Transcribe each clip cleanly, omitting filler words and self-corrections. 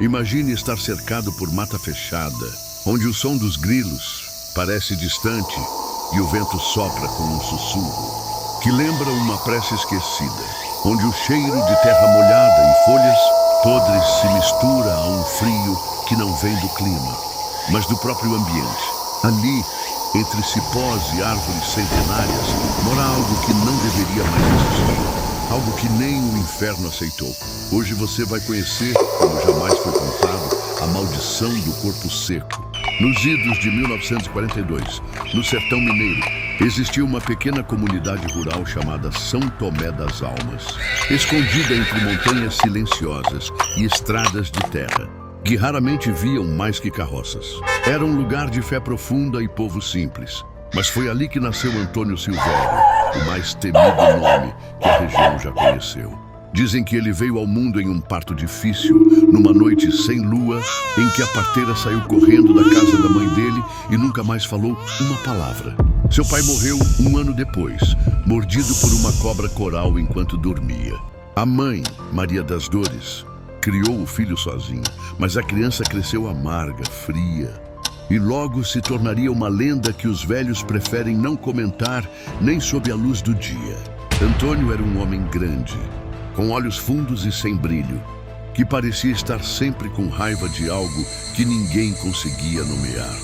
Imagine estar cercado por mata fechada, onde o som dos grilos parece distante e o vento sopra com um sussurro, que lembra uma prece esquecida, onde o cheiro de terra molhada e folhas podres se mistura a um frio que não vem do clima, mas do próprio ambiente. Ali, entre cipós e árvores centenárias, mora algo que não deveria mais existir. Algo que nem o inferno aceitou. Hoje você vai conhecer, como jamais foi contado, a maldição do corpo seco. Nos idos de 1942, no sertão mineiro, existia uma pequena comunidade rural chamada São Tomé das Almas, escondida entre montanhas silenciosas e estradas de terra, que raramente viam mais que carroças. Era um lugar de fé profunda e povo simples. Mas foi ali que nasceu Antônio Silvério, o mais temido nome que a região já conheceu. Dizem que ele veio ao mundo em um parto difícil, numa noite sem lua, em que a parteira saiu correndo da casa da mãe dele e nunca mais falou uma palavra. Seu pai morreu um ano depois, mordido por uma cobra coral enquanto dormia. A mãe, Maria das Dores, criou o filho sozinha, mas a criança cresceu amarga, fria, e logo se tornaria uma lenda que os velhos preferem não comentar nem sob a luz do dia. Antônio era um homem grande, com olhos fundos e sem brilho, que parecia estar sempre com raiva de algo que ninguém conseguia nomear.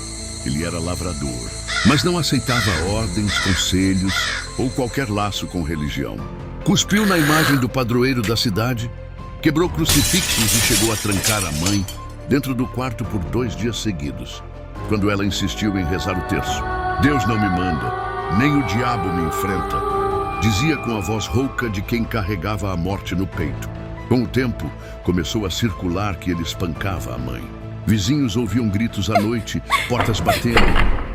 Ele era lavrador, mas não aceitava ordens, conselhos ou qualquer laço com religião. Cuspiu na imagem do padroeiro da cidade, quebrou crucifixos e chegou a trancar a mãe dentro do quarto por 2 dias seguidos, quando ela insistiu em rezar o terço. Deus não me manda, nem o diabo me enfrenta, dizia com a voz rouca de quem carregava a morte no peito. Com o tempo, começou a circular que ele espancava a mãe. Vizinhos ouviam gritos à noite, portas batendo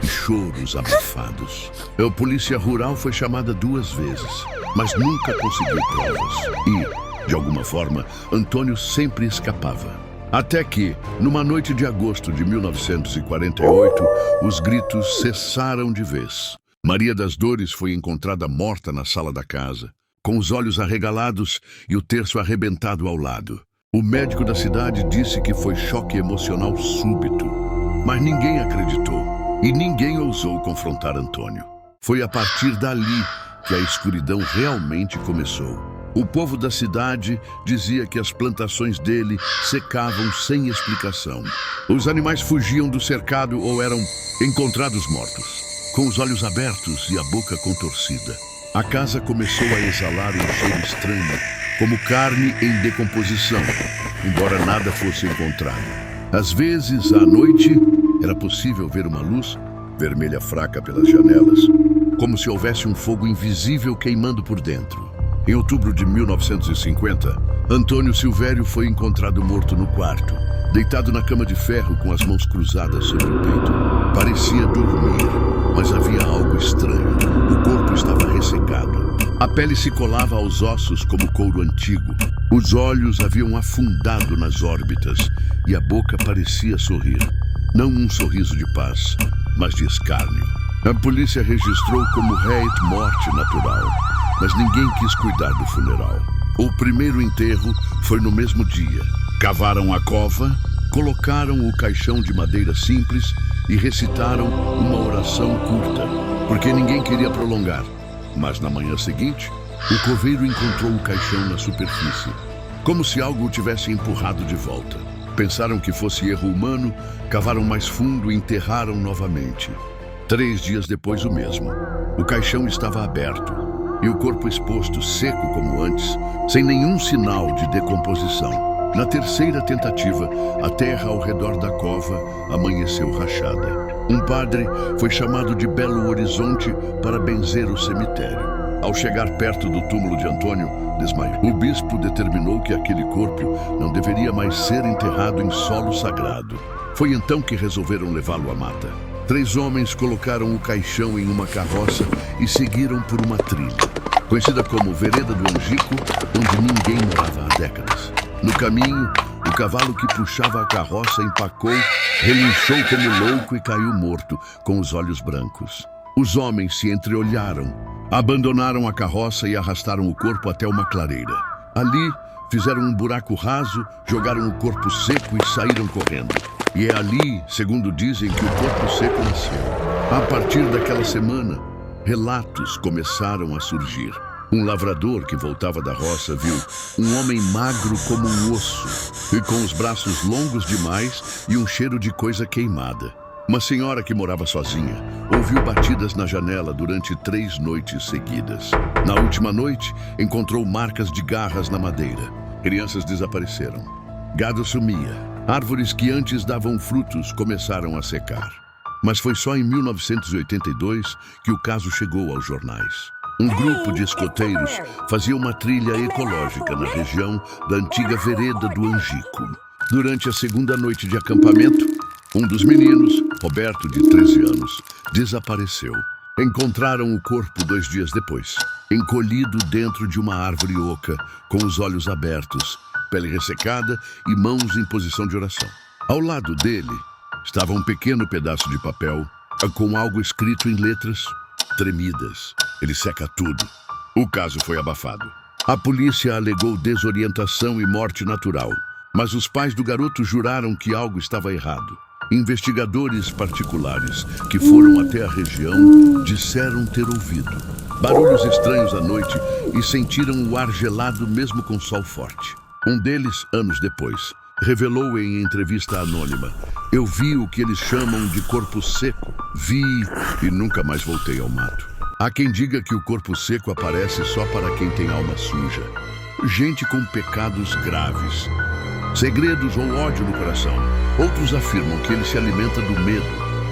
e choros abafados. A polícia rural foi chamada 2 vezes, mas nunca conseguiu provas. E, de alguma forma, Antônio sempre escapava. Até que, numa noite de agosto de 1948, os gritos cessaram de vez. Maria das Dores foi encontrada morta na sala da casa, com os olhos arregalados e o terço arrebentado ao lado. O médico da cidade disse que foi choque emocional súbito, mas ninguém acreditou e ninguém ousou confrontar Antônio. Foi a partir dali que a escuridão realmente começou. O povo da cidade dizia que as plantações dele secavam sem explicação. Os animais fugiam do cercado ou eram encontrados mortos, com os olhos abertos e a boca contorcida. A casa começou a exalar um cheiro estranho, como carne em decomposição, embora nada fosse encontrado. Às vezes, à noite, era possível ver uma luz vermelha fraca pelas janelas, como se houvesse um fogo invisível queimando por dentro. Em outubro de 1950, Antônio Silvério foi encontrado morto no quarto, deitado na cama de ferro com as mãos cruzadas sobre o peito. Parecia dormir, mas havia algo estranho. O corpo estava ressecado. A pele se colava aos ossos como couro antigo. Os olhos haviam afundado nas órbitas e a boca parecia sorrir. Não um sorriso de paz, mas de escárnio. A polícia registrou como réit morte natural, mas ninguém quis cuidar do funeral. O primeiro enterro foi no mesmo dia. Cavaram a cova, colocaram o caixão de madeira simples e recitaram uma oração curta, porque ninguém queria prolongar. Mas na manhã seguinte, o coveiro encontrou o caixão na superfície, como se algo o tivesse empurrado de volta. Pensaram que fosse erro humano, cavaram mais fundo e enterraram novamente. 3 dias depois, o mesmo. O caixão estava aberto e o corpo exposto, seco como antes, sem nenhum sinal de decomposição. Na terceira tentativa, a terra ao redor da cova amanheceu rachada. Um padre foi chamado de Belo Horizonte para benzer o cemitério. Ao chegar perto do túmulo de Antônio, desmaiou. O bispo determinou que aquele corpo não deveria mais ser enterrado em solo sagrado. Foi então que resolveram levá-lo à mata. 3 homens colocaram o caixão em uma carroça e seguiram por uma trilha, conhecida como Vereda do Angico, onde ninguém morava há décadas. No caminho, o cavalo que puxava a carroça empacou, relinchou como louco e caiu morto, com os olhos brancos. Os homens se entreolharam, abandonaram a carroça e arrastaram o corpo até uma clareira. Ali, fizeram um buraco raso, jogaram o corpo seco e saíram correndo. E é ali, segundo dizem, que o corpo seco nasceu. A partir daquela semana, relatos começaram a surgir. Um lavrador que voltava da roça viu um homem magro como um osso e com os braços longos demais e um cheiro de coisa queimada. Uma senhora que morava sozinha ouviu batidas na janela durante 3 noites seguidas. Na última noite, encontrou marcas de garras na madeira. Crianças desapareceram. Gado sumia. Árvores que antes davam frutos começaram a secar. Mas foi só em 1982 que o caso chegou aos jornais. Um grupo de escoteiros fazia uma trilha ecológica na região da antiga vereda do Angico. Durante a segunda noite de acampamento, um dos meninos, Roberto, de 13 anos, desapareceu. Encontraram o corpo 2 dias depois, encolhido dentro de uma árvore oca, com os olhos abertos, pele ressecada e mãos em posição de oração. Ao lado dele estava um pequeno pedaço de papel com algo escrito em letras tremidas. Ele seca tudo. O caso foi abafado. A polícia alegou desorientação e morte natural, mas os pais do garoto juraram que algo estava errado. Investigadores particulares que foram até a região disseram ter ouvido barulhos estranhos à noite e sentiram o ar gelado mesmo com sol forte. Um deles, anos depois, revelou em entrevista anônima: "Eu vi o que eles chamam de corpo seco. Vi e nunca mais voltei ao mato." Há quem diga que o corpo seco aparece só para quem tem alma suja. Gente com pecados graves, segredos ou ódio no coração. Outros afirmam que ele se alimenta do medo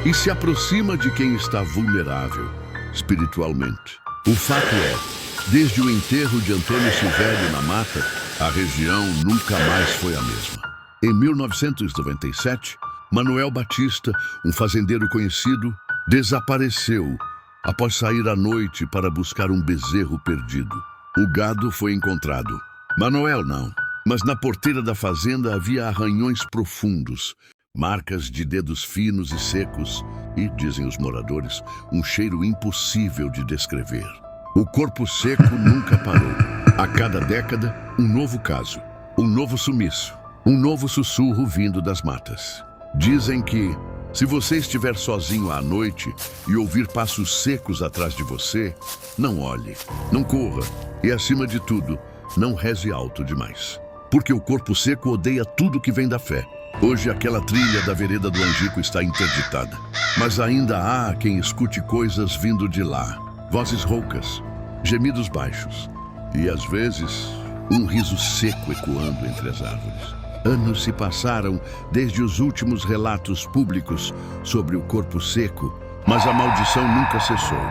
e se aproxima de quem está vulnerável espiritualmente. O fato é, desde o enterro de Antônio Silvério na mata, a região nunca mais foi a mesma. Em 1997, Manuel Batista, um fazendeiro conhecido, desapareceu após sair à noite para buscar um bezerro perdido. O gado foi encontrado. Manuel não, mas na porteira da fazenda havia arranhões profundos, marcas de dedos finos e secos e, dizem os moradores, um cheiro impossível de descrever. O corpo seco nunca parou. A cada década, um novo caso, um novo sumiço, um novo sussurro vindo das matas. Dizem que, se você estiver sozinho à noite e ouvir passos secos atrás de você, não olhe, não corra e, acima de tudo, não reze alto demais. Porque o corpo seco odeia tudo que vem da fé. Hoje aquela trilha da vereda do Angico está interditada, mas ainda há quem escute coisas vindo de lá. Vozes roucas, gemidos baixos e, às vezes, um riso seco ecoando entre as árvores. Anos se passaram desde os últimos relatos públicos sobre o corpo seco, mas a maldição nunca cessou,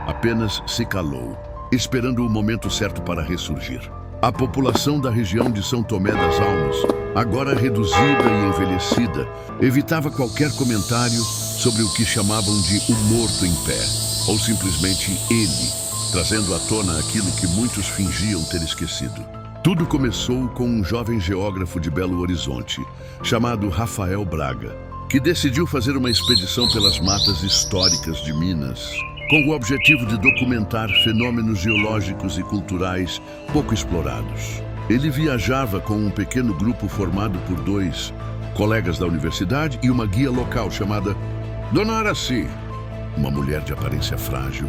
apenas se calou, esperando o momento certo para ressurgir. A população da região de São Tomé das Almas, agora reduzida e envelhecida, evitava qualquer comentário sobre o que chamavam de o morto em pé, ou simplesmente ele, trazendo à tona aquilo que muitos fingiam ter esquecido. Tudo começou com um jovem geógrafo de Belo Horizonte, chamado Rafael Braga, que decidiu fazer uma expedição pelas matas históricas de Minas, com o objetivo de documentar fenômenos geológicos e culturais pouco explorados. Ele viajava com um pequeno grupo formado por 2 colegas da universidade e uma guia local chamada Dona Araci, uma mulher de aparência frágil,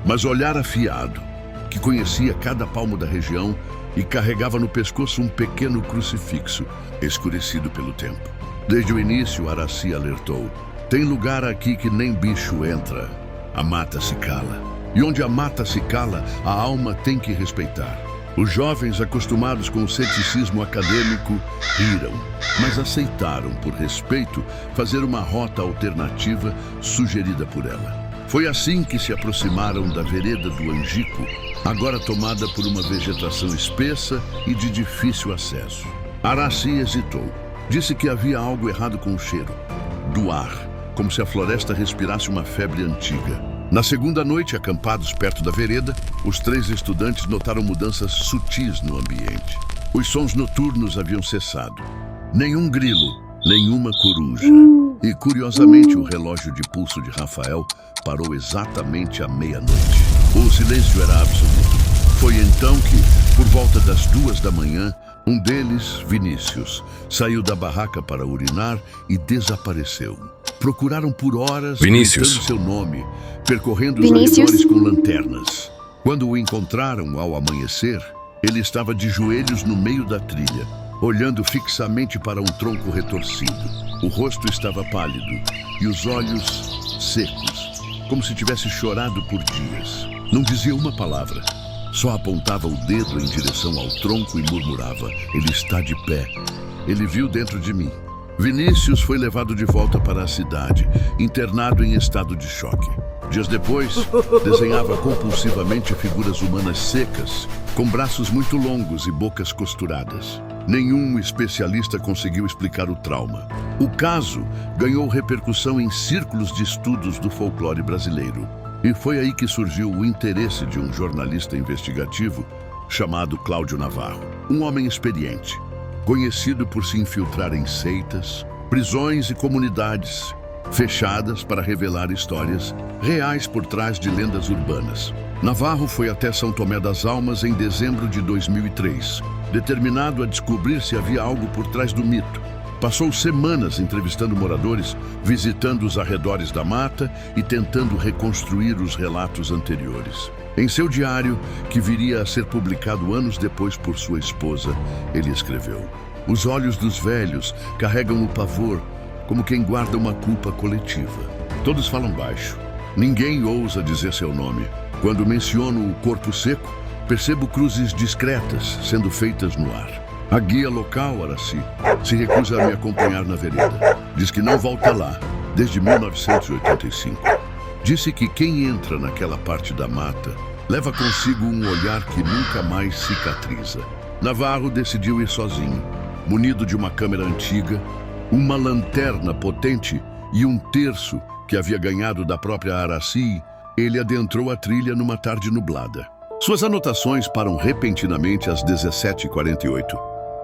mas olhar afiado, que conhecia cada palmo da região e carregava no pescoço um pequeno crucifixo, escurecido pelo tempo. Desde o início, Araci alertou: "Tem lugar aqui que nem bicho entra. A mata se cala. E onde a mata se cala, a alma tem que respeitar." Os jovens, acostumados com o ceticismo acadêmico, riram, mas aceitaram, por respeito, fazer uma rota alternativa sugerida por ela. Foi assim que se aproximaram da vereda do Angico, agora tomada por uma vegetação espessa e de difícil acesso. Araci hesitou. Disse que havia algo errado com o cheiro do ar, como se a floresta respirasse uma febre antiga. Na segunda noite, acampados perto da vereda, os 3 estudantes notaram mudanças sutis no ambiente. Os sons noturnos haviam cessado. Nenhum grilo, nenhuma coruja. E, curiosamente, o relógio de pulso de Rafael parou exatamente à meia-noite. O silêncio era absoluto. Foi então que, por volta das 2 da manhã, Um deles, Vinícius, saiu da barraca para urinar e desapareceu. Procuraram por horas, Vinícius. gritando seu nome, percorrendo os arredores com lanternas. Quando o encontraram ao amanhecer, ele estava de joelhos no meio da trilha, olhando fixamente para um tronco retorcido. O rosto estava pálido e os olhos secos, como se tivesse chorado por dias. Não dizia uma palavra, só apontava o dedo em direção ao tronco e murmurava: "Ele está de pé. Ele viu dentro de mim." Vinícius foi levado de volta para a cidade, internado em estado de choque. Dias depois, desenhava compulsivamente figuras humanas secas, com braços muito longos e bocas costuradas. Nenhum especialista conseguiu explicar o trauma. O caso ganhou repercussão em círculos de estudos do folclore brasileiro. E foi aí que surgiu o interesse de um jornalista investigativo chamado Cláudio Navarro. Um homem experiente, conhecido por se infiltrar em seitas, prisões e comunidades fechadas para revelar histórias reais por trás de lendas urbanas. Navarro foi até São Tomé das Almas em dezembro de 2003, determinado a descobrir se havia algo por trás do mito. Passou semanas entrevistando moradores, visitando os arredores da mata e tentando reconstruir os relatos anteriores. Em seu diário, que viria a ser publicado anos depois por sua esposa, ele escreveu: "Os olhos dos velhos carregam o pavor como quem guarda uma culpa coletiva. Todos falam baixo. Ninguém ousa dizer seu nome. Quando menciono o corpo seco, percebo cruzes discretas sendo feitas no ar. A guia local, Araci, se recusa a me acompanhar na vereda. Diz que não volta lá desde 1985. Disse que quem entra naquela parte da mata leva consigo um olhar que nunca mais cicatriza." Navarro decidiu ir sozinho, munido de uma câmera antiga, uma lanterna potente e um terço que havia ganhado da própria Araci. Ele adentrou a trilha numa tarde nublada. Suas anotações param repentinamente às 17h48,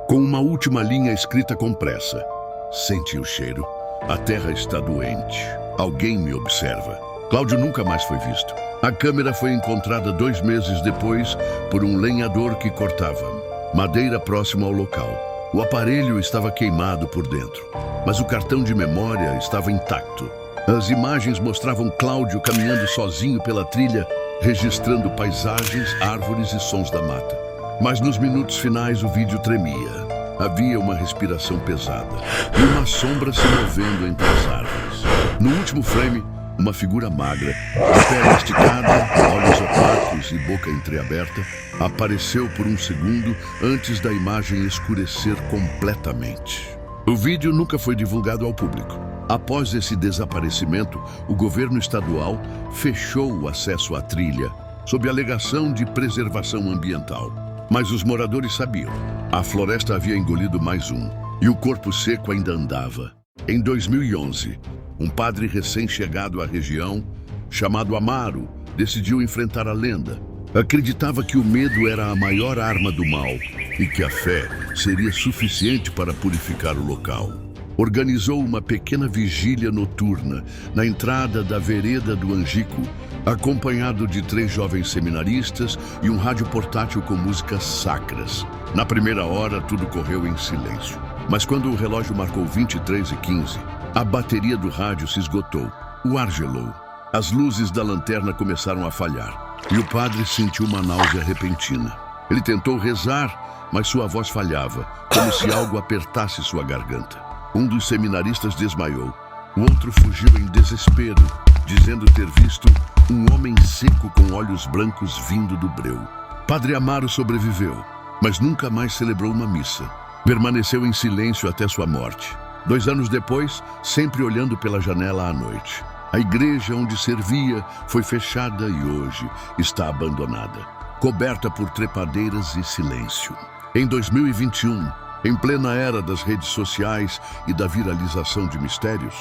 com uma última linha escrita com pressa: "Senti o cheiro. A terra está doente. Alguém me observa." Cláudio nunca mais foi visto. A câmera foi encontrada 2 meses depois por um lenhador que cortava madeira próximo ao local. O aparelho estava queimado por dentro, mas o cartão de memória estava intacto. As imagens mostravam Cláudio caminhando sozinho pela trilha, registrando paisagens, árvores e sons da mata. Mas nos minutos finais o vídeo tremia. Havia uma respiração pesada e uma sombra se movendo entre as árvores. No último frame, uma figura magra, a perna esticada, olhos opacos e boca entreaberta, apareceu por um segundo antes da imagem escurecer completamente. O vídeo nunca foi divulgado ao público. Após esse desaparecimento, o governo estadual fechou o acesso à trilha, sob alegação de preservação ambiental. Mas os moradores sabiam. A floresta havia engolido mais um, e o corpo seco ainda andava. Em 2011, um padre recém-chegado à região, chamado Amaro, decidiu enfrentar a lenda. Acreditava que o medo era a maior arma do mal e que a fé seria suficiente para purificar o local. Organizou uma pequena vigília noturna na entrada da vereda do Angico, acompanhado de 3 jovens seminaristas e um rádio portátil com músicas sacras. Na primeira hora, tudo correu em silêncio. Mas quando o relógio marcou 23h15, a bateria do rádio se esgotou. O ar gelou. As luzes da lanterna começaram a falhar e o padre sentiu uma náusea repentina. Ele tentou rezar, mas sua voz falhava, como se algo apertasse sua garganta. Um dos seminaristas desmaiou. O outro fugiu em desespero, dizendo ter visto um homem seco com olhos brancos vindo do breu. Padre Amaro sobreviveu, mas nunca mais celebrou uma missa. Permaneceu em silêncio até sua morte. 2 anos depois, sempre olhando pela janela à noite. A igreja onde servia foi fechada e hoje está abandonada, coberta por trepadeiras e silêncio. Em 2021, em plena era das redes sociais e da viralização de mistérios,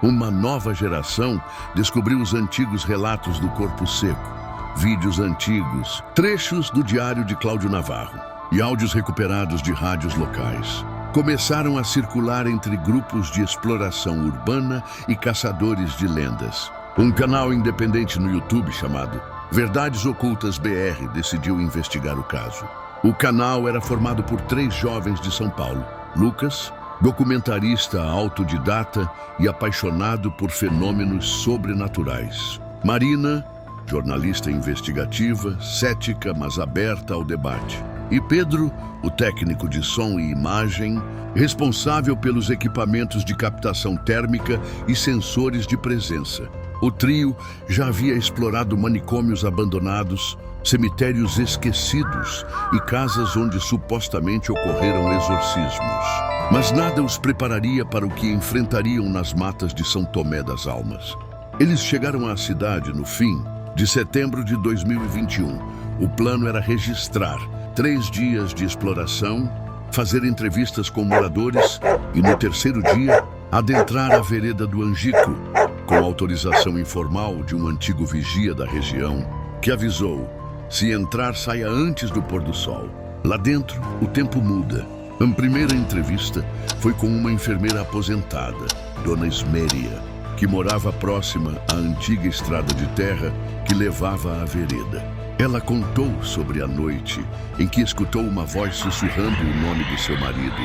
uma nova geração descobriu os antigos relatos do corpo seco, vídeos antigos, trechos do diário de Cláudio Navarro e áudios recuperados de rádios locais. Começaram a circular entre grupos de exploração urbana e caçadores de lendas. Um canal independente no YouTube chamado Verdades Ocultas BR decidiu investigar o caso. O canal era formado por 3 jovens de São Paulo: Lucas, documentarista autodidata e apaixonado por fenômenos sobrenaturais; Marina, jornalista investigativa, cética, mas aberta ao debate; e Pedro, o técnico de som e imagem, responsável pelos equipamentos de captação térmica e sensores de presença. O trio já havia explorado manicômios abandonados, cemitérios esquecidos e casas onde supostamente ocorreram exorcismos. Mas nada os prepararia para o que enfrentariam nas matas de São Tomé das Almas. Eles chegaram à cidade no fim de setembro de 2021. O plano era registrar 3 dias de exploração, fazer entrevistas com moradores e, no 3º dia, adentrar a vereda do Angico, com autorização informal de um antigo vigia da região, que avisou: se entrar, saia antes do pôr do sol. Lá dentro, o tempo muda. A primeira entrevista foi com uma enfermeira aposentada, Dona Esméria, que morava próxima à antiga estrada de terra que levava à vereda. Ela contou sobre a noite em que escutou uma voz sussurrando o nome do seu marido,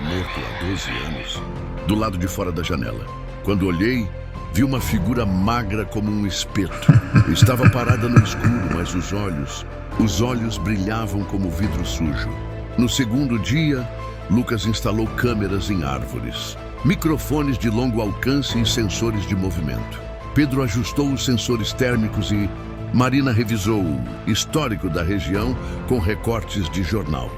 morto há 12 anos, do lado de fora da janela. Quando olhei, vi uma figura magra como um espeto. Estava parada no escuro, mas os olhos brilhavam como vidro sujo. No 2º dia, Lucas instalou câmeras em árvores, microfones de longo alcance e sensores de movimento. Pedro ajustou os sensores térmicos e Marina revisou o histórico da região com recortes de jornal.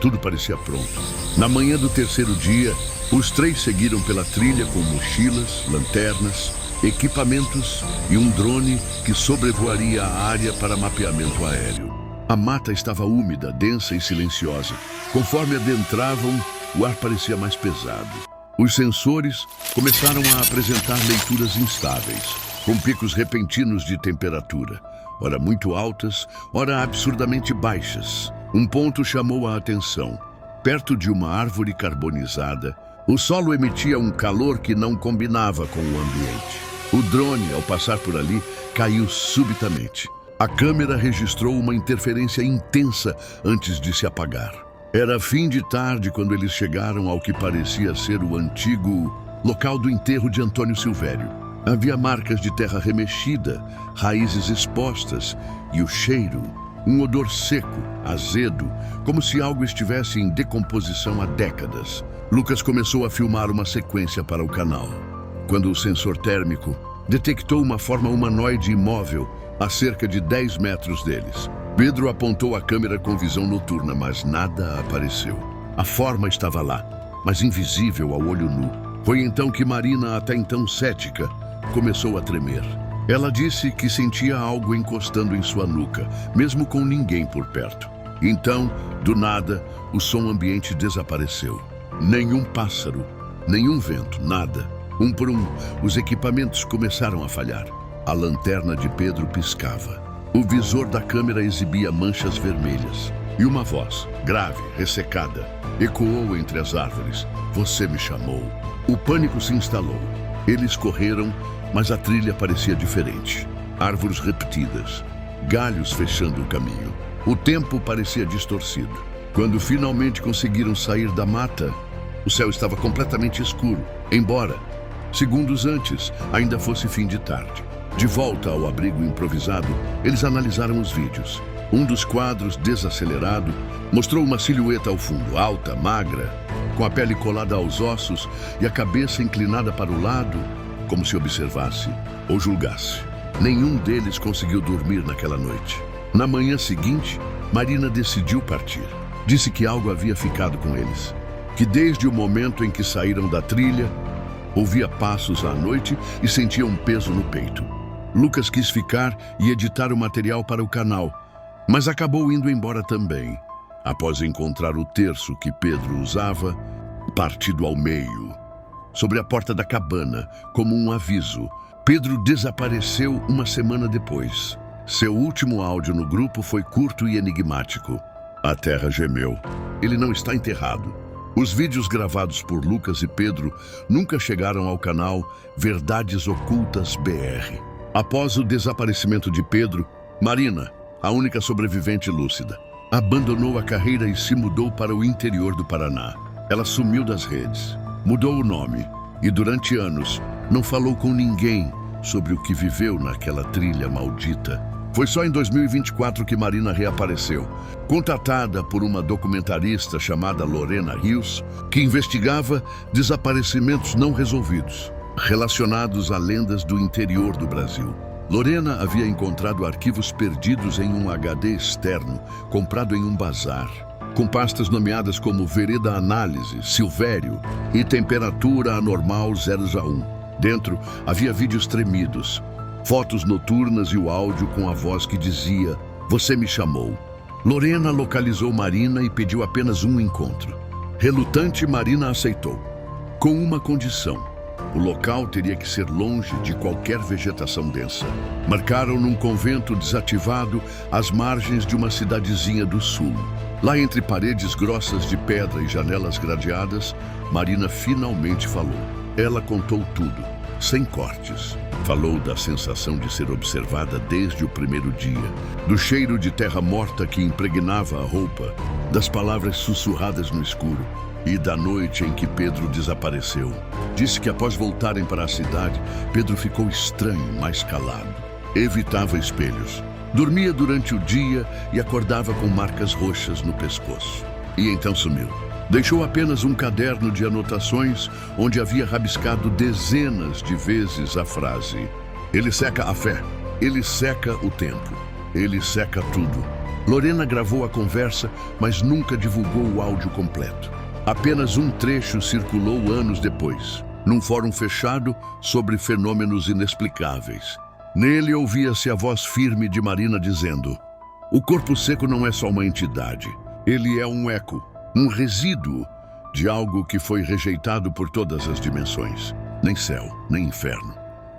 Tudo parecia pronto. Na manhã do 3º dia, os 3 seguiram pela trilha com mochilas, lanternas, equipamentos e um drone que sobrevoaria a área para mapeamento aéreo. A mata estava úmida, densa e silenciosa. Conforme adentravam, o ar parecia mais pesado. Os sensores começaram a apresentar leituras instáveis, com picos repentinos de temperatura, ora muito altas, ora absurdamente baixas. Um ponto chamou a atenção. Perto de uma árvore carbonizada, o solo emitia um calor que não combinava com o ambiente. O drone, ao passar por ali, caiu subitamente. A câmera registrou uma interferência intensa antes de se apagar. Era fim de tarde quando eles chegaram ao que parecia ser o antigo local do enterro de Antônio Silvério. Havia marcas de terra remexida, raízes expostas e o cheiro, um odor seco, azedo, como se algo estivesse em decomposição há décadas. Lucas começou a filmar uma sequência para o canal, quando o sensor térmico detectou uma forma humanoide imóvel a cerca de 10 metros deles. Pedro apontou a câmera com visão noturna, mas nada apareceu. A forma estava lá, mas invisível ao olho nu. Foi então que Marina, até então cética, começou a tremer. Ela disse que sentia algo encostando em sua nuca, mesmo com ninguém por perto. Então, do nada, o som ambiente desapareceu. Nenhum pássaro, nenhum vento, nada. Um por um, os equipamentos começaram a falhar. A lanterna de Pedro piscava. O visor da câmera exibia manchas vermelhas. E uma voz, grave, ressecada, ecoou entre as árvores. Você me chamou. O pânico se instalou. Eles correram, mas a trilha parecia diferente. Árvores repetidas, galhos fechando o caminho. O tempo parecia distorcido. Quando finalmente conseguiram sair da mata, o céu estava completamente escuro, embora, segundos antes, ainda fosse fim de tarde. De volta ao abrigo improvisado, eles analisaram os vídeos. Um dos quadros, desacelerado, mostrou uma silhueta ao fundo, alta, magra, com a pele colada aos ossos e a cabeça inclinada para o lado, como se observasse ou julgasse. Nenhum deles conseguiu dormir naquela noite. Na manhã seguinte, Marina decidiu partir. Disse que algo havia ficado com eles, que desde o momento em que saíram da trilha, ouvia passos à noite e sentia um peso no peito. Lucas quis ficar e editar o material para o canal, mas acabou indo embora também, após encontrar o terço que Pedro usava, partido ao meio, sobre a porta da cabana, como um aviso. Pedro desapareceu uma semana depois. Seu último áudio no grupo foi curto e enigmático. A terra gemeu. Ele não está enterrado. Os vídeos gravados por Lucas e Pedro nunca chegaram ao canal Verdades Ocultas BR. Após o desaparecimento de Pedro, Marina, a única sobrevivente lúcida, abandonou a carreira e se mudou para o interior do Paraná. Ela sumiu das redes, mudou o nome e durante anos não falou com ninguém sobre o que viveu naquela trilha maldita. Foi só em 2024 que Marina reapareceu, contatada por uma documentarista chamada Lorena Rios, que investigava desaparecimentos não resolvidos, relacionados a lendas do interior do Brasil. Lorena havia encontrado arquivos perdidos em um HD externo, comprado em um bazar, com pastas nomeadas como Vereda Análise, Silvério e Temperatura Anormal 001. Dentro havia vídeos tremidos, fotos noturnas e o áudio com a voz que dizia: "Você me chamou". Lorena localizou Marina e pediu apenas um encontro. Relutante, Marina aceitou, com uma condição: o local teria que ser longe de qualquer vegetação densa. Marcaram num convento desativado às margens de uma cidadezinha do sul. Lá entre paredes grossas de pedra e janelas gradeadas, Marina finalmente falou. Ela contou tudo, sem cortes. Falou da sensação de ser observada desde o primeiro dia, do cheiro de terra morta que impregnava a roupa, das palavras sussurradas no escuro e da noite em que Pedro desapareceu. Disse que após voltarem para a cidade, Pedro ficou estranho, mais calado. Evitava espelhos. Dormia durante o dia e acordava com marcas roxas no pescoço. E então sumiu. Deixou apenas um caderno de anotações onde havia rabiscado dezenas de vezes a frase: "Ele seca a fé, ele seca o tempo, ele seca tudo". Lorena gravou a conversa, mas nunca divulgou o áudio completo. Apenas um trecho circulou anos depois, num fórum fechado sobre fenômenos inexplicáveis. Nele ouvia-se a voz firme de Marina dizendo: "O corpo seco não é só uma entidade, ele é um eco, um resíduo de algo que foi rejeitado por todas as dimensões. Nem céu, nem inferno,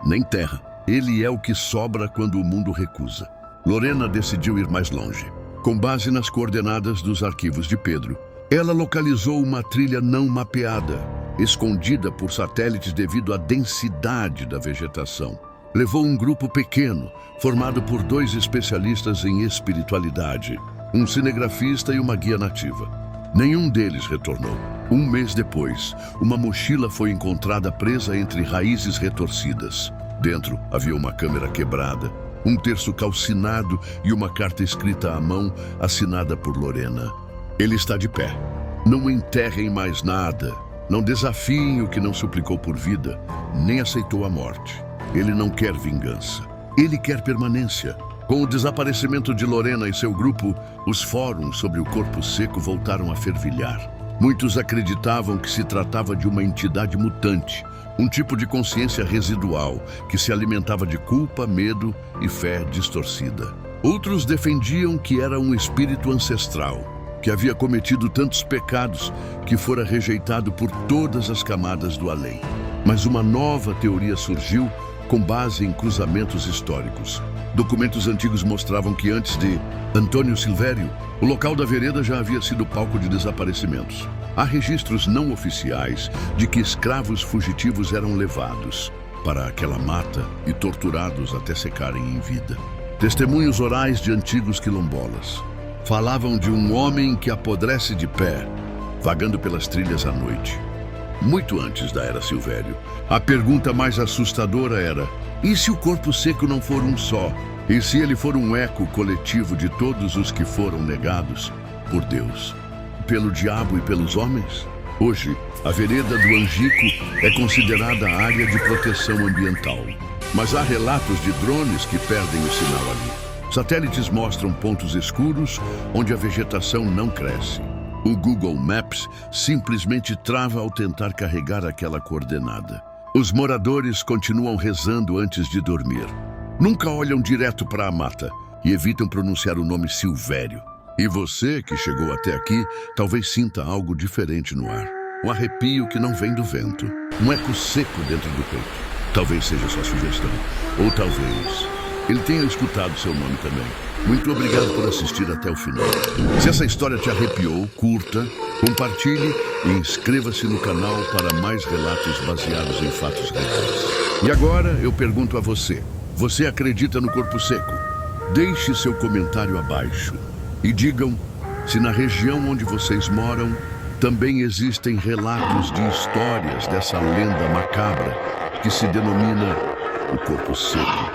nem terra. Ele é o que sobra quando o mundo recusa". Lorena decidiu ir mais longe. Com base nas coordenadas dos arquivos de Pedro, ela localizou uma trilha não mapeada, escondida por satélites devido à densidade da vegetação. Levou um grupo pequeno, formado por 2 especialistas em espiritualidade, um cinegrafista e uma guia nativa. Nenhum deles retornou. Um mês depois, uma mochila foi encontrada presa entre raízes retorcidas. Dentro havia uma câmera quebrada, um terço calcinado e uma carta escrita à mão, assinada por Lorena. "Ele está de pé. Não enterrem mais nada. Não desafiem o que não suplicou por vida, nem aceitou a morte. Ele não quer vingança. Ele quer permanência". Com o desaparecimento de Lorena e seu grupo, os fóruns sobre o corpo seco voltaram a fervilhar. Muitos acreditavam que se tratava de uma entidade mutante, um tipo de consciência residual que se alimentava de culpa, medo e fé distorcida. Outros defendiam que era um espírito ancestral, que havia cometido tantos pecados que fora rejeitado por todas as camadas do além. Mas uma nova teoria surgiu com base em cruzamentos históricos. Documentos antigos mostravam que antes de Antônio Silvério, o local da vereda já havia sido palco de desaparecimentos. Há registros não oficiais de que escravos fugitivos eram levados para aquela mata e torturados até secarem em vida. Testemunhos orais de antigos quilombolas falavam de um homem que apodrece de pé, vagando pelas trilhas à noite. Muito antes da Era Silvério, a pergunta mais assustadora era: e se o corpo seco não for um só? E se ele for um eco coletivo de todos os que foram negados por Deus, pelo diabo e pelos homens? Hoje, a vereda do Angico é considerada área de proteção ambiental. Mas há relatos de drones que perdem o sinal ali. Satélites mostram pontos escuros onde a vegetação não cresce. O Google Maps simplesmente trava ao tentar carregar aquela coordenada. Os moradores continuam rezando antes de dormir. Nunca olham direto para a mata e evitam pronunciar o nome Silvério. E você, que chegou até aqui, talvez sinta algo diferente no ar. Um arrepio que não vem do vento. Um eco seco dentro do peito. Talvez seja sua sugestão. Ou talvez ele tenha escutado seu nome também. Muito obrigado por assistir até o final. Se essa história te arrepiou, curta, compartilhe e inscreva-se no canal para mais relatos baseados em fatos reais. E agora eu pergunto a você: você acredita no corpo seco? Deixe seu comentário abaixo e digam se na região onde vocês moram também existem relatos de histórias dessa lenda macabra que se denomina o Corpo Seco.